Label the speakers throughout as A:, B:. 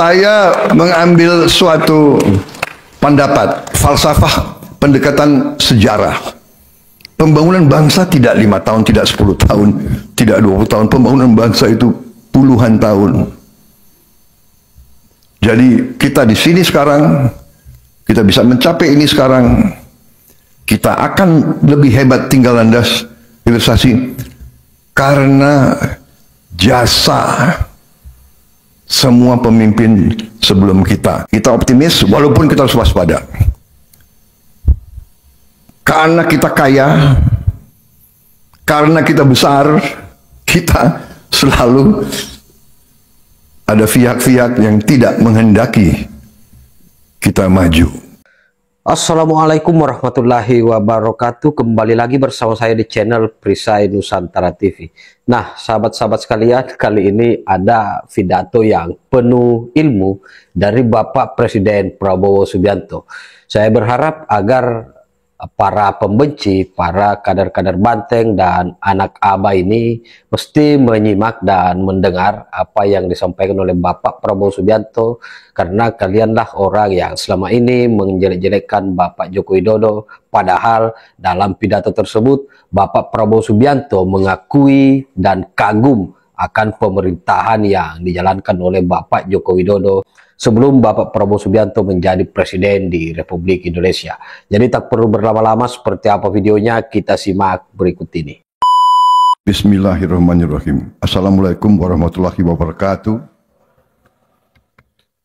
A: Saya mengambil suatu pendapat, falsafah pendekatan sejarah. Pembangunan bangsa tidak 5 tahun, tidak 10 tahun, tidak 20 tahun. Pembangunan bangsa itu puluhan tahun. Jadi kita di sini sekarang, kita bisa mencapai ini sekarang, kita akan lebih hebat tinggal landas hilirisasi karena jasa semua pemimpin sebelum kita. Kita optimis walaupun kita harus waspada. Karena kita kaya, karena kita besar, kita selalu ada pihak-pihak yang tidak menghendaki kita maju.
B: Assalamualaikum warahmatullahi wabarakatuh. Kembali lagi bersama saya di channel Perisai Nusantara TV. Nah, sahabat-sahabat sekalian, kali ini ada pidato yang penuh ilmu dari Bapak Presiden Prabowo Subianto. Saya berharap agar para pembenci, para kader-kader banteng dan anak aba ini mesti menyimak dan mendengar apa yang disampaikan oleh Bapak Prabowo Subianto, karena kalianlah orang yang selama ini menjelek-jelekkan Bapak Joko Widodo, padahal dalam pidato tersebut Bapak Prabowo Subianto mengakui dan kagum akan pemerintahan yang dijalankan oleh Bapak Joko Widodo sebelum Bapak Prabowo Subianto menjadi presiden di Republik Indonesia. Jadi tak perlu berlama-lama, seperti apa videonya kita simak berikut ini.
A: Bismillahirrahmanirrahim. Assalamualaikum warahmatullahi wabarakatuh.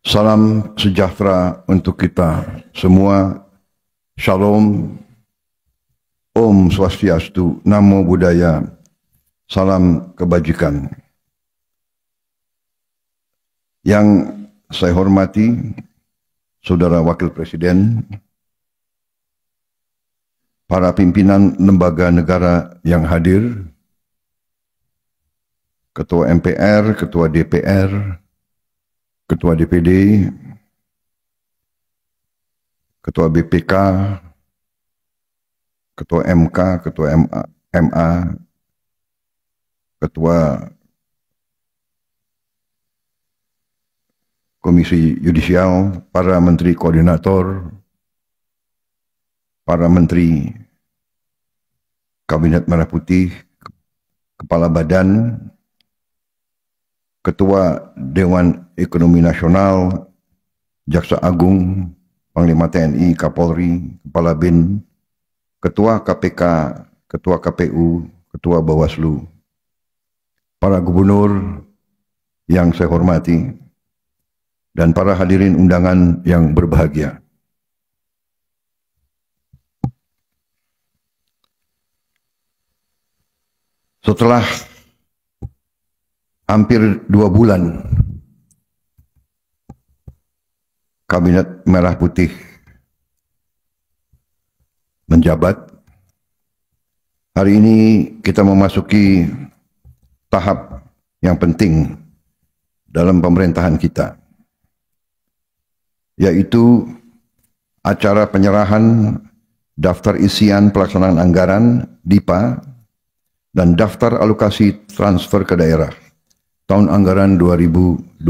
A: Salam sejahtera untuk kita semua. Shalom. Om Swastiastu. Namo Buddhaya. Salam kebajikan. Yang saya hormati Saudara Wakil Presiden, para pimpinan lembaga negara yang hadir, Ketua MPR, Ketua DPR, Ketua DPD, Ketua BPK, Ketua MK, Ketua MA, Ketua Komisi Yudisial, para menteri koordinator, para menteri Kabinet Merah Putih, Kepala Badan, Ketua Dewan Ekonomi Nasional, Jaksa Agung, Panglima TNI, Kapolri, Kepala BIN, Ketua KPK, Ketua KPU, Ketua Bawaslu, para gubernur yang saya hormati, dan para hadirin undangan yang berbahagia. Setelah hampir 2 bulan Kabinet Merah Putih menjabat, hari ini kita memasuki tahap yang penting dalam pemerintahan kita, yaitu acara penyerahan daftar isian pelaksanaan anggaran DIPA dan daftar alokasi transfer ke daerah tahun anggaran 2025.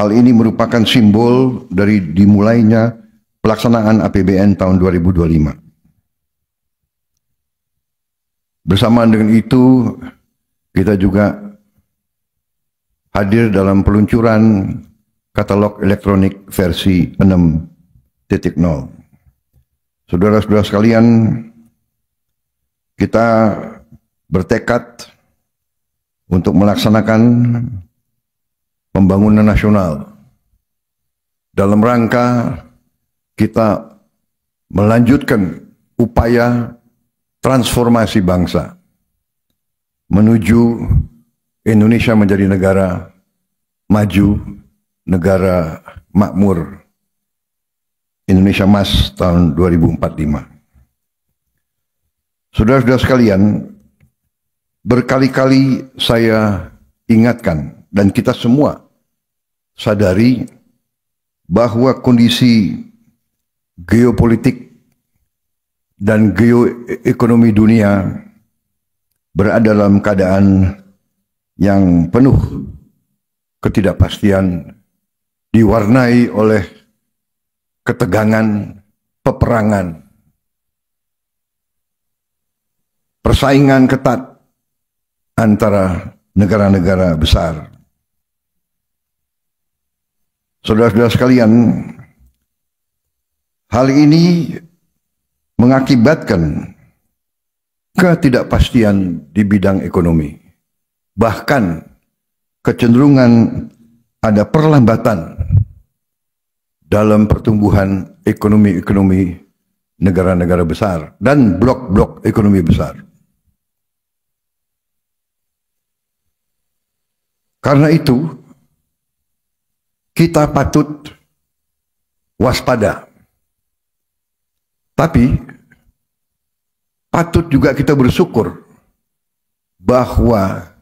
A: Hal ini merupakan simbol dari dimulainya pelaksanaan APBN tahun 2025. Bersamaan dengan itu, kita juga hadir dalam peluncuran katalog elektronik versi 6.0. Saudara-saudara sekalian, kita bertekad untuk melaksanakan pembangunan nasional dalam rangka kita melanjutkan upaya transformasi bangsa menuju Indonesia menjadi negara maju, negara makmur, Indonesia Emas tahun 2045. Saudara-saudara sekalian, berkali-kali saya ingatkan dan kita semua sadari bahwa kondisi geopolitik dan geoekonomi dunia berada dalam keadaan yang penuh ketidakpastian, diwarnai oleh ketegangan, peperangan, persaingan ketat antara negara-negara besar. Saudara-saudara sekalian, hal ini mengakibatkan ketidakpastian di bidang ekonomi. Bahkan kecenderungan ada perlambatan dalam pertumbuhan ekonomi-ekonomi negara-negara besar dan blok-blok ekonomi besar. Karena itu, kita patut waspada. Tapi, patut juga kita bersyukur bahwa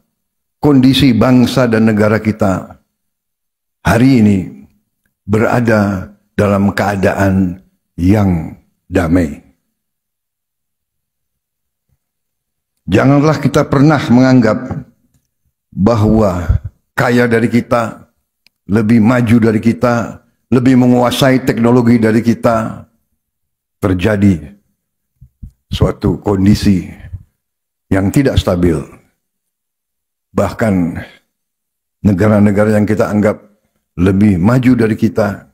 A: kondisi bangsa dan negara kita hari ini berada dalam keadaan yang damai. Janganlah kita pernah menganggap bahwa kaya dari kita, lebih maju dari kita, lebih menguasai teknologi dari kita, terjadi suatu kondisi yang tidak stabil. Bahkan negara-negara yang kita anggap lebih maju dari kita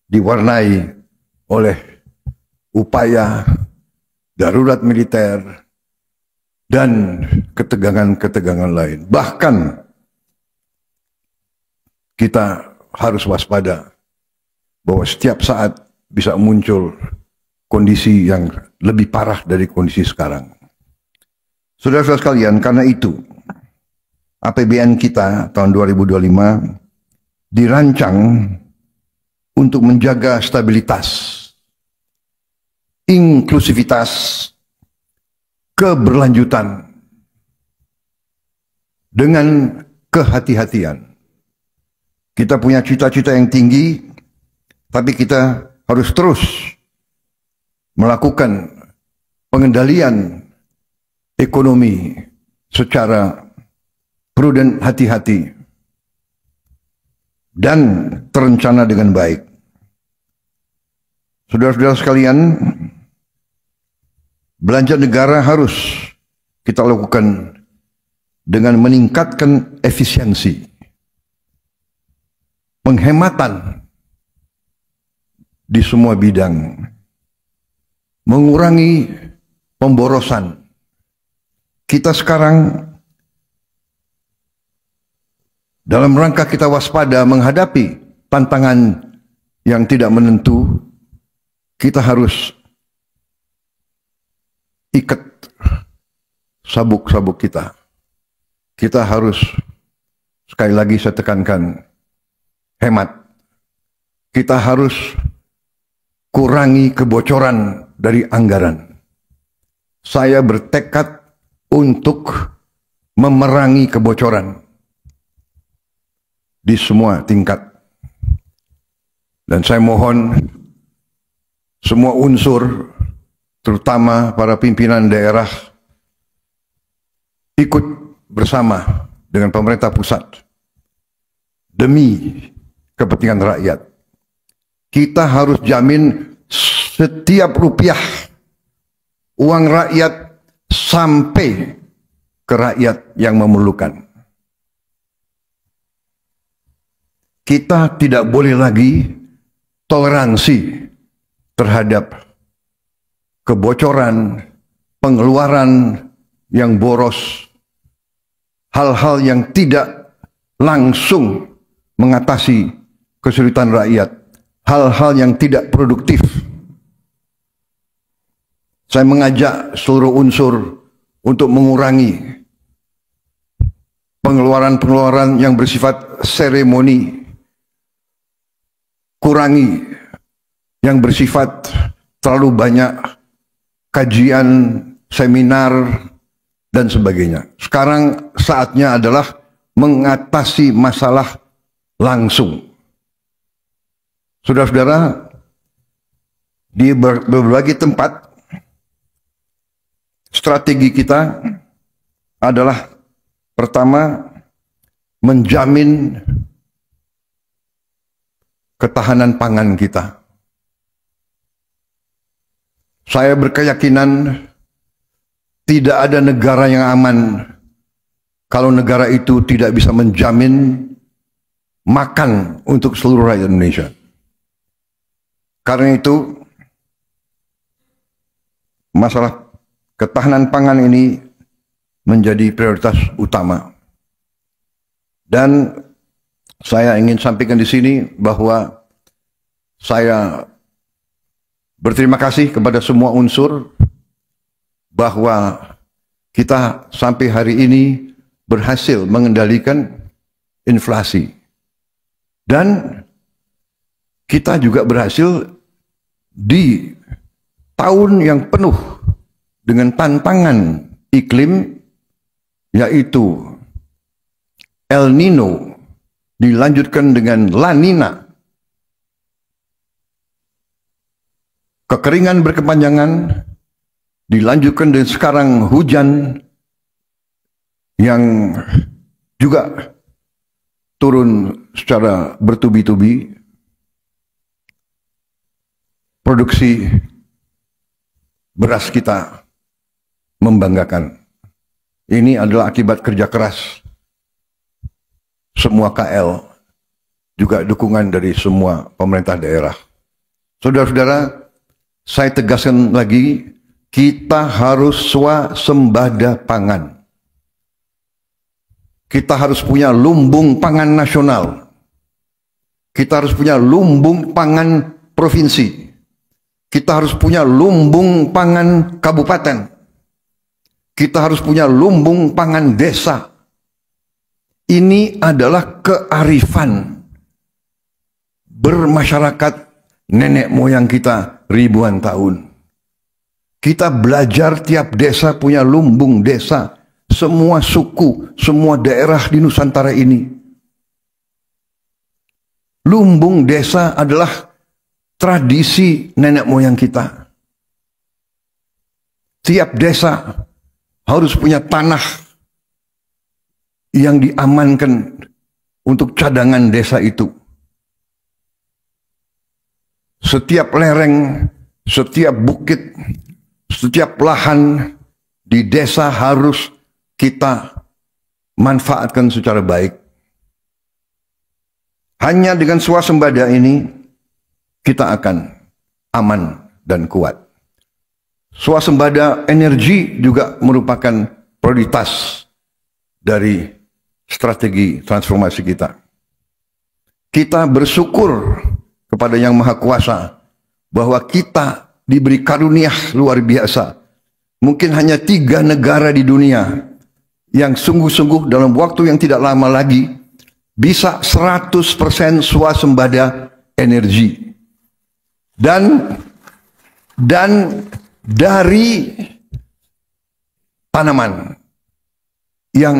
A: diwarnai oleh upaya darurat militer dan ketegangan-ketegangan lain. Bahkan kita harus waspada bahwa setiap saat bisa muncul kondisi yang lebih parah dari kondisi sekarang. Saudara-saudara sekalian, karena itu APBN kita tahun 2025 dirancang untuk menjaga stabilitas, inklusivitas, keberlanjutan dengan kehati-hatian. Kita punya cita-cita yang tinggi, tapi kita harus terus melakukan pengendalian ekonomi secara prudent, hati-hati, dan terencana dengan baik. Saudara-saudara sekalian, belanja negara harus kita lakukan dengan meningkatkan efisiensi, penghematan di semua bidang, mengurangi pemborosan. Kita sekarang dalam rangka kita waspada menghadapi tantangan yang tidak menentu, kita harus ikat sabuk-sabuk kita. Kita harus, sekali lagi saya tekankan, hemat. Kita harus kurangi kebocoran dari anggaran. Saya bertekad untuk memerangi kebocoran di semua tingkat. Dan saya mohon semua unsur, terutama para pimpinan daerah, ikut bersama dengan pemerintah pusat demi kepentingan rakyat. Kita harus jamin setiap rupiah uang rakyat sampai ke rakyat yang memerlukan. Kita tidak boleh lagi toleransi terhadap kebocoran, pengeluaran yang boros, hal-hal yang tidak langsung mengatasi kesulitan rakyat, hal-hal yang tidak produktif. Saya mengajak seluruh unsur untuk mengurangi pengeluaran-pengeluaran yang bersifat seremoni, kurangi yang bersifat terlalu banyak kajian, seminar, dan sebagainya. Sekarang saatnya adalah mengatasi masalah langsung. Saudara-saudara, di berbagai tempat strategi kita adalah pertama, menjamin ketahanan pangan kita. Saya berkeyakinan tidak ada negara yang aman kalau negara itu tidak bisa menjamin makan untuk seluruh rakyat Indonesia. Karena itu, masalah ketahanan pangan ini menjadi prioritas utama. Dan saya ingin sampaikan di sini bahwa saya berterima kasih kepada semua unsur bahwa kita sampai hari ini berhasil mengendalikan inflasi. Dan kita juga berhasil di tahun yang penuh dengan tantangan iklim, yaitu El Nino dilanjutkan dengan La Nina, kekeringan berkepanjangan dilanjutkan dengan sekarang hujan yang juga turun secara bertubi-tubi. Produksi beras kita membanggakan. Ini adalah akibat kerja keras semua KL, juga dukungan dari semua pemerintah daerah. Saudara-saudara, saya tegaskan lagi, kita harus swasembada pangan. Kita harus punya lumbung pangan nasional. Kita harus punya lumbung pangan provinsi. Kita harus punya lumbung pangan kabupaten. Kita harus punya lumbung pangan desa. Ini adalah kearifan bermasyarakat nenek moyang kita ribuan tahun. Kita belajar tiap desa punya lumbung desa. Semua suku, semua daerah di Nusantara ini. Lumbung desa adalah tradisi nenek moyang kita. Tiap desa harus punya tanah yang diamankan untuk cadangan desa itu. Setiap lereng, setiap bukit, setiap lahan di desa harus kita manfaatkan secara baik. Hanya dengan swasembada ini kita akan aman dan kuat. Swasembada energi juga merupakan prioritas dari strategi transformasi kita. Kita bersyukur kepada Yang Maha Kuasa bahwa kita diberi karunia luar biasa. Mungkin hanya 3 negara di dunia yang sungguh-sungguh dalam waktu yang tidak lama lagi bisa 100% swasembada energi. Dan dari tanaman yang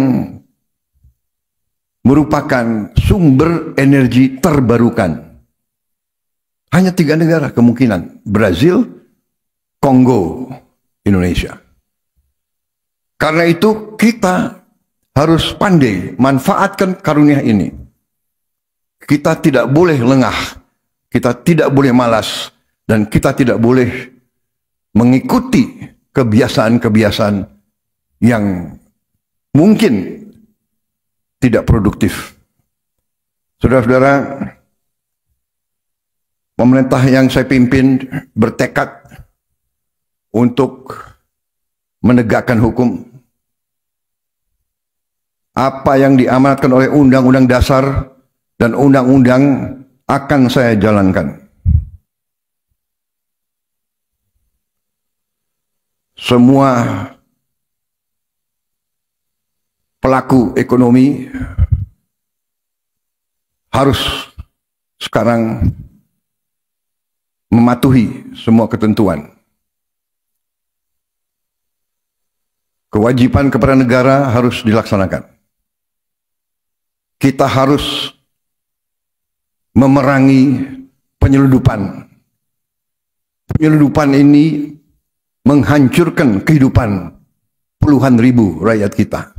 A: merupakan sumber energi terbarukan. Hanya 3 negara kemungkinan. Brazil, Kongo, Indonesia. Karena itu kita harus pandai manfaatkan karunia ini. Kita tidak boleh lengah. Kita tidak boleh malas, dan kita tidak boleh mengikuti kebiasaan-kebiasaan yang mungkin tidak produktif. Saudara-saudara, pemerintah yang saya pimpin bertekad untuk menegakkan hukum. Apa yang diamanatkan oleh Undang-Undang Dasar dan undang-undang akan saya jalankan. Semua pelaku ekonomi harus sekarang mematuhi semua ketentuan. Kewajiban kepada negara harus dilaksanakan. Kita harus memerangi penyelundupan. Penyelundupan ini menghancurkan kehidupan puluhan ribu rakyat kita.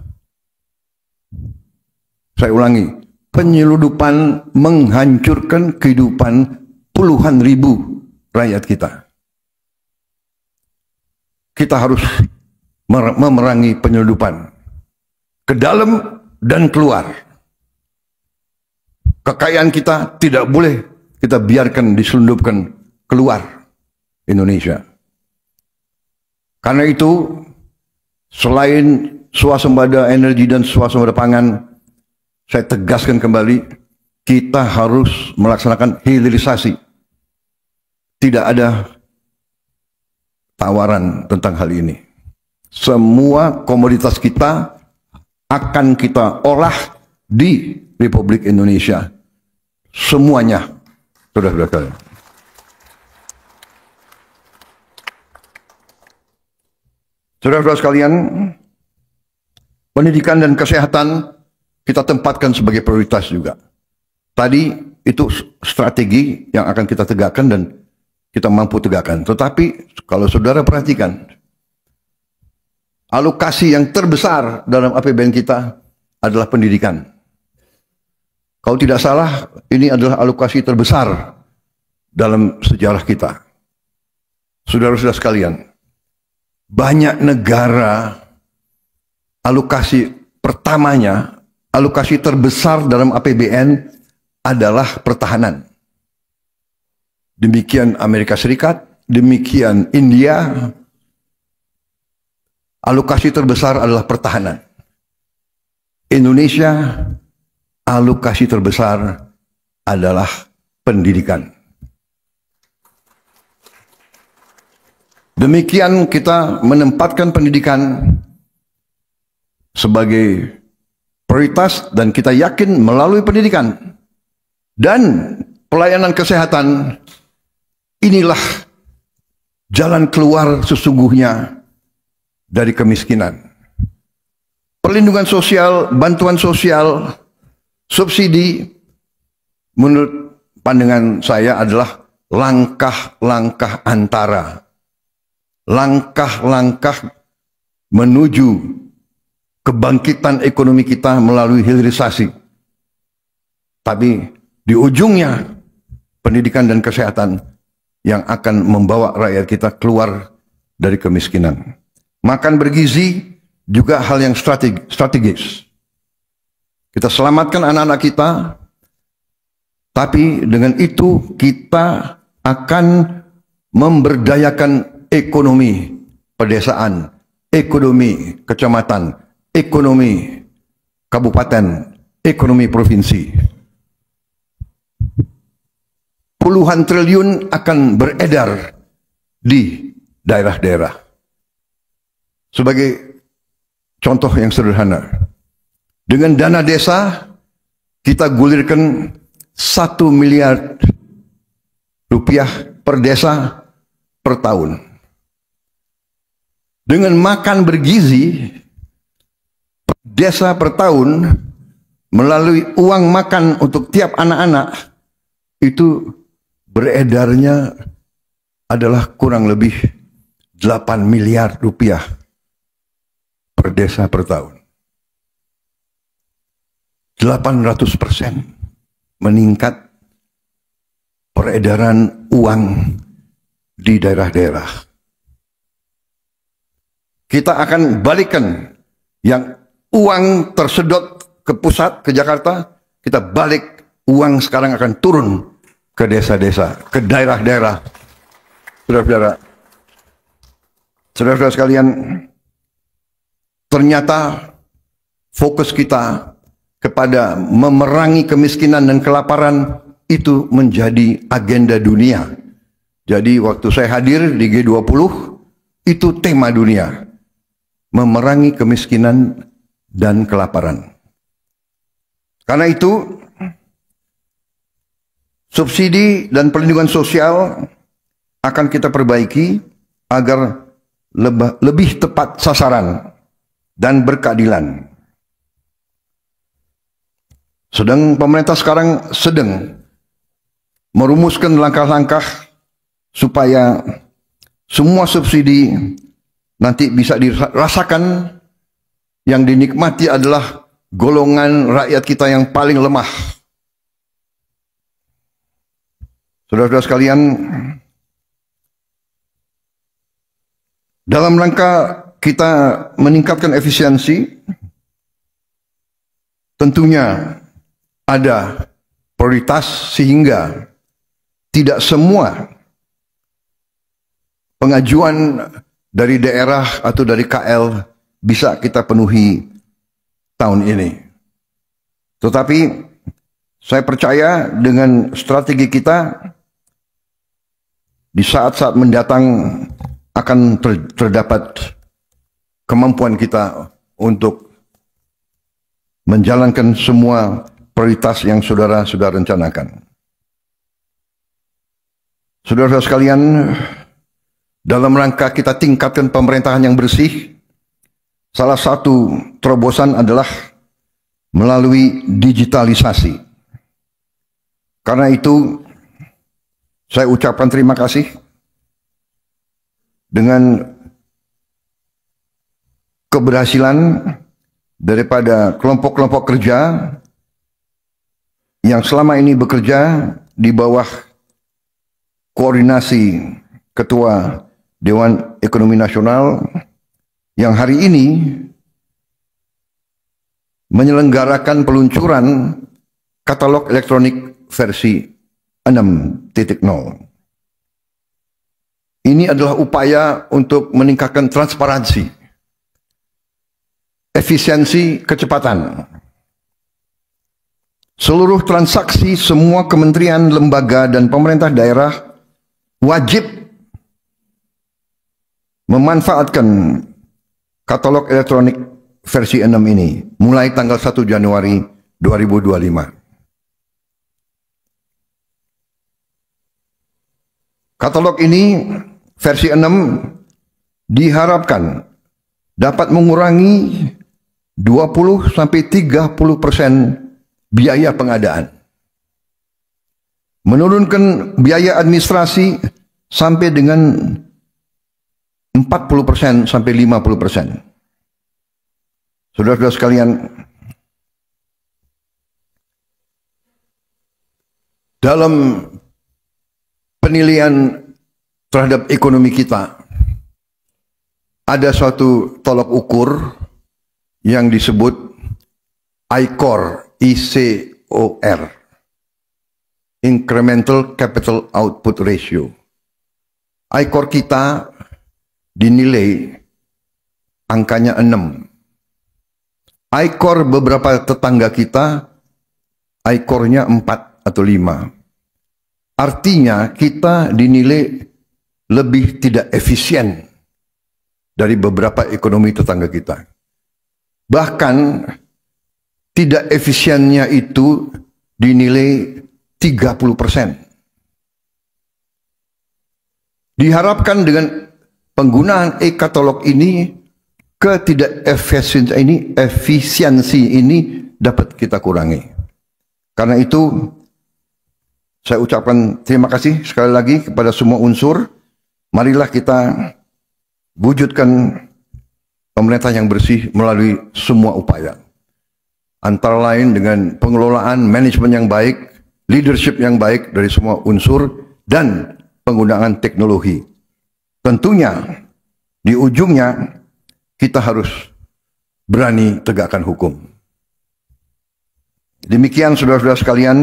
A: Saya ulangi, penyeludupan menghancurkan kehidupan puluhan ribu rakyat kita. Kita harus memerangi penyeludupan ke dalam dan keluar. Kekayaan kita tidak boleh kita biarkan diselundupkan keluar Indonesia. Karena itu, selain swasembada energi dan swasembada pangan, saya tegaskan kembali, kita harus melaksanakan hilirisasi. Tidak ada tawaran tentang hal ini. Semua komoditas kita akan kita olah di Republik Indonesia. Semuanya. Saudara-saudara sekalian. Saudara-saudara sekalian, pendidikan dan kesehatan kita tempatkan sebagai prioritas juga. Tadi itu strategi yang akan kita tegakkan dan kita mampu tegakkan. Tetapi kalau saudara perhatikan, alokasi yang terbesar dalam APBN kita adalah pendidikan. Kalau tidak salah, ini adalah alokasi terbesar dalam sejarah kita. Saudara-saudara sekalian, banyak negara alokasi pertamanya, alokasi terbesar dalam APBN adalah pertahanan. Demikian Amerika Serikat, demikian India. Alokasi terbesar adalah pertahanan. Indonesia, alokasi terbesar adalah pendidikan. Demikian kita menempatkan pendidikan sebagai prioritas dan kita yakin melalui pendidikan dan pelayanan kesehatan, inilah jalan keluar sesungguhnya dari kemiskinan. Perlindungan sosial, bantuan sosial, subsidi, menurut pandangan saya adalah langkah-langkah antara. Langkah-langkah menuju kebangkitan ekonomi kita melalui hilirisasi. Tapi di ujungnya pendidikan dan kesehatan yang akan membawa rakyat kita keluar dari kemiskinan. Makan bergizi juga hal yang strategis. Kita selamatkan anak-anak kita, tapi dengan itu kita akan memberdayakan ekonomi pedesaan, ekonomi kecamatan, ekonomi kabupaten, ekonomi provinsi. Puluhan triliun akan beredar di daerah-daerah. Sebagai contoh yang sederhana, dengan dana desa kita gulirkan 1 miliar rupiah per desa per tahun. Dengan makan bergizi per desa per tahun melalui uang makan untuk tiap anak-anak itu beredarnya adalah kurang lebih 8 miliar rupiah per desa per tahun. 800% meningkat peredaran uang di daerah-daerah. Kita akan balikkan yang uang tersedot ke pusat, ke Jakarta, kita balik, uang sekarang akan turun ke desa-desa, ke daerah-daerah. Saudara-saudara sekalian, ternyata fokus kita kepada memerangi kemiskinan dan kelaparan itu menjadi agenda dunia. Jadi waktu saya hadir di G20, itu tema dunia. Memerangi kemiskinan dan kelaparan. Karena itu, subsidi dan perlindungan sosial akan kita perbaiki agar lebih tepat sasaran dan berkeadilan. Pemerintah sekarang sedang merumuskan langkah-langkah supaya semua subsidi nanti bisa dirasakan, yang dinikmati adalah golongan rakyat kita yang paling lemah. Saudara-saudara sekalian, dalam rangka kita meningkatkan efisiensi, tentunya ada prioritas sehingga tidak semua pengajuan dari daerah atau dari KL bisa kita penuhi tahun ini. Tetapi saya percaya dengan strategi kita di saat-saat mendatang akan terdapat kemampuan kita untuk menjalankan semua prioritas yang saudara sudah rencanakan. Saudara sekalian, dalam rangka kita tingkatkan pemerintahan yang bersih, salah satu terobosan adalah melalui digitalisasi. Karena itu, saya ucapkan terima kasih dengan keberhasilan daripada kelompok-kelompok kerja yang selama ini bekerja di bawah koordinasi Ketua Dewan Ekonomi Nasional yang hari ini menyelenggarakan peluncuran katalog elektronik versi 6.0. Ini adalah upaya untuk meningkatkan transparansi, efisiensi, kecepatan. Seluruh transaksi semua kementerian, lembaga, dan pemerintah daerah wajib memanfaatkan katalog elektronik versi 6 ini mulai tanggal 1 Januari 2025. Katalog ini versi 6 diharapkan dapat mengurangi 20-30% biaya pengadaan, menurunkan biaya administrasi sampai dengan 40% sampai 50%. Saudara-saudara sekalian, dalam penilaian terhadap ekonomi kita ada suatu tolok ukur yang disebut ICOR, ICOR, Incremental Capital Output Ratio. ICOR kita dinilai angkanya 6. ICOR beberapa tetangga kita, ICOR-nya 4 atau 5. Artinya kita dinilai lebih tidak efisien dari beberapa ekonomi tetangga kita. Bahkan tidak efisiennya itu dinilai 30%. Diharapkan dengan penggunaan e-katalog ini, efisiensi ini dapat kita kurangi. Karena itu, saya ucapkan terima kasih sekali lagi kepada semua unsur. Marilah kita wujudkan pemerintah yang bersih melalui semua upaya. Antara lain dengan pengelolaan manajemen yang baik, leadership yang baik dari semua unsur, dan penggunaan teknologi. Tentunya di ujungnya kita harus berani tegakkan hukum. Demikian saudara-saudara sekalian,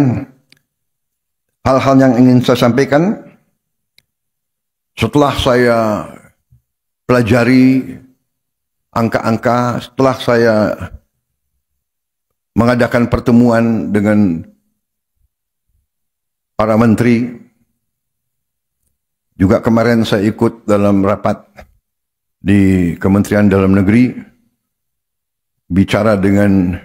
A: hal-hal yang ingin saya sampaikan. Setelah saya pelajari angka-angka, setelah saya mengadakan pertemuan dengan para menteri, juga kemarin saya ikut dalam rapat di Kementerian Dalam Negeri, bicara dengan,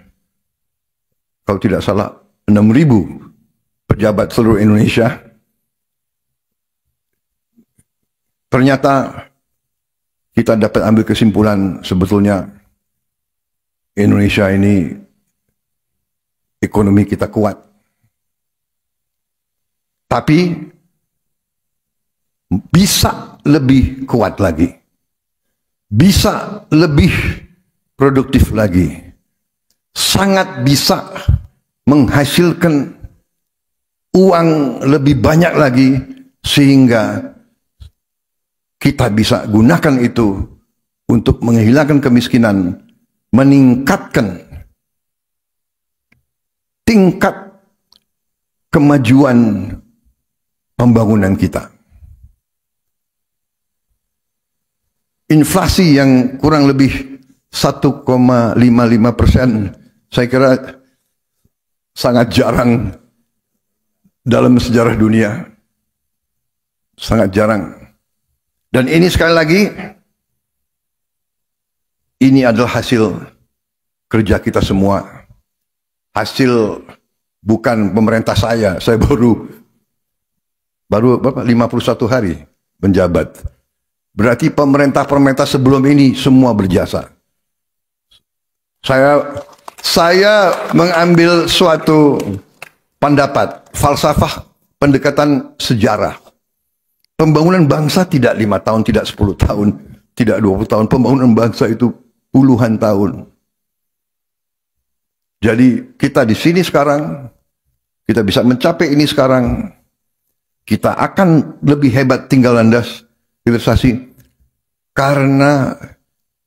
A: kalau tidak salah, 6.000 pejabat seluruh Indonesia. Ternyata kita dapat ambil kesimpulan sebetulnya Indonesia ini ekonomi kita kuat. Tapi bisa lebih kuat lagi. Bisa lebih produktif lagi. sangat bisa menghasilkan uang lebih banyak lagi, sehingga kita bisa gunakan itu untuk menghilangkan kemiskinan, meningkatkan tingkat kemajuan pembangunan kita. Inflasi yang kurang lebih 1,55%, saya kira sangat jarang dalam sejarah dunia. Sangat jarang. Dan ini sekali lagi, ini adalah hasil kerja kita semua. Hasil bukan pemerintah saya baru 51 hari menjabat. Berarti pemerintah-pemerintah sebelum ini semua berjasa. Saya mengambil suatu pendapat, falsafah pendekatan sejarah. Pembangunan bangsa tidak 5 tahun, tidak 10 tahun, tidak 20 tahun. Pembangunan bangsa itu puluhan tahun. Jadi kita di sini sekarang, kita bisa mencapai ini sekarang, kita akan lebih hebat tinggal landas hilirisasi karena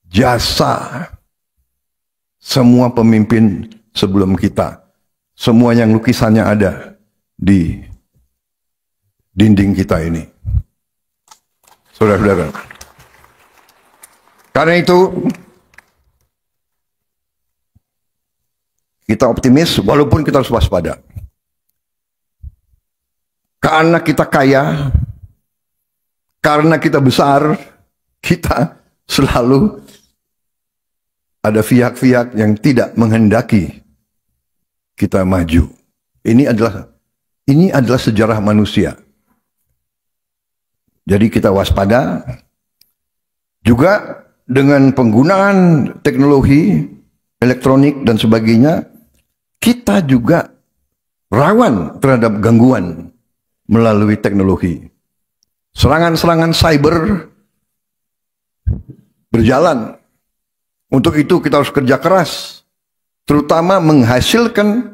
A: jasa semua pemimpin sebelum kita. Semua yang lukisannya ada di dinding kita ini. Saudara-saudara. Karena itu, kita optimis walaupun kita harus waspada. Karena kita kaya, karena kita besar, kita selalu ada pihak-pihak yang tidak menghendaki kita maju. Ini adalah sejarah manusia. Jadi kita waspada. Juga dengan penggunaan teknologi elektronik dan sebagainya, kita juga rawan terhadap gangguan melalui teknologi. Serangan-serangan cyber berjalan. Untuk itu kita harus kerja keras, terutama menghasilkan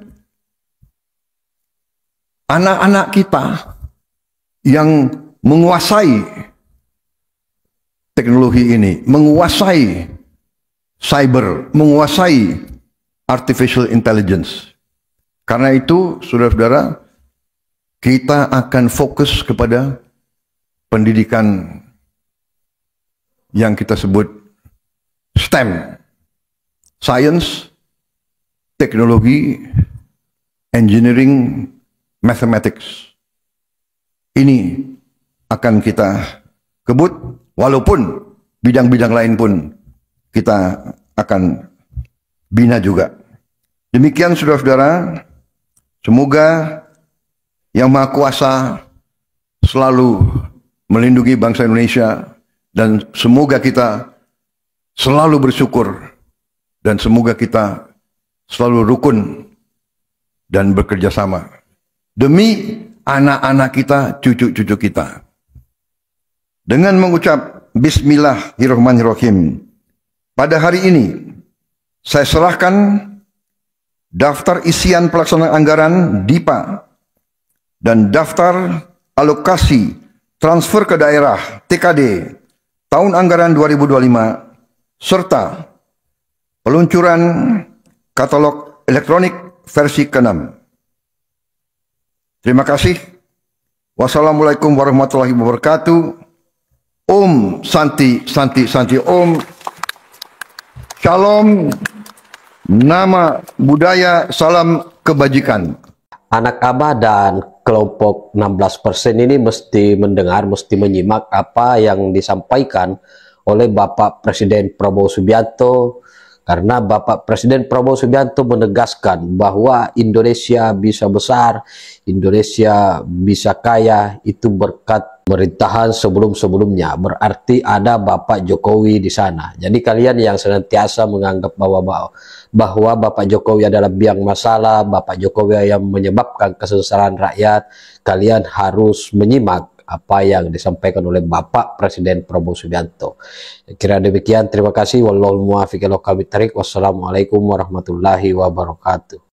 A: anak-anak kita yang menguasai teknologi ini, menguasai cyber, menguasai artificial intelligence. Karena itu, saudara-saudara, kita akan fokus kepada pendidikan yang kita sebut STEM, Science, Teknologi, Engineering, Mathematics. Ini akan kita kebut, walaupun bidang-bidang lain pun kita akan bina juga. Demikian saudara-saudara, semoga Yang Maha Kuasa selalu melindungi bangsa Indonesia, dan semoga kita selalu bersyukur, dan semoga kita selalu rukun dan bekerja sama demi anak-anak kita, cucu-cucu kita. Dengan mengucap Bismillahirrahmanirrahim, pada hari ini saya serahkan daftar isian pelaksanaan anggaran DIPA dan daftar alokasi transfer ke daerah TKD tahun anggaran 2025 serta peluncuran katalog elektronik versi ke-6. Terima kasih. Wassalamualaikum warahmatullahi wabarakatuh. Om Santi Santi Santi Om. Shalom. Nama budaya, salam kebajikan.
B: Anak Abah dan kelompok 16% ini mesti mendengar, mesti menyimak apa yang disampaikan oleh Bapak Presiden Prabowo Subianto, karena Bapak Presiden Prabowo Subianto menegaskan bahwa Indonesia bisa besar, Indonesia bisa kaya, itu berkat pemerintahan sebelum-sebelumnya. Berarti ada Bapak Jokowi di sana. Jadi kalian yang senantiasa menganggap bahwa Bapak Jokowi adalah biang masalah, Bapak Jokowi yang menyebabkan kesengsaraan rakyat, kalian harus menyimak apa yang disampaikan oleh Bapak Presiden Prabowo Subianto. Kira demikian, terima kasih. Wassalamualaikum warahmatullahi wabarakatuh.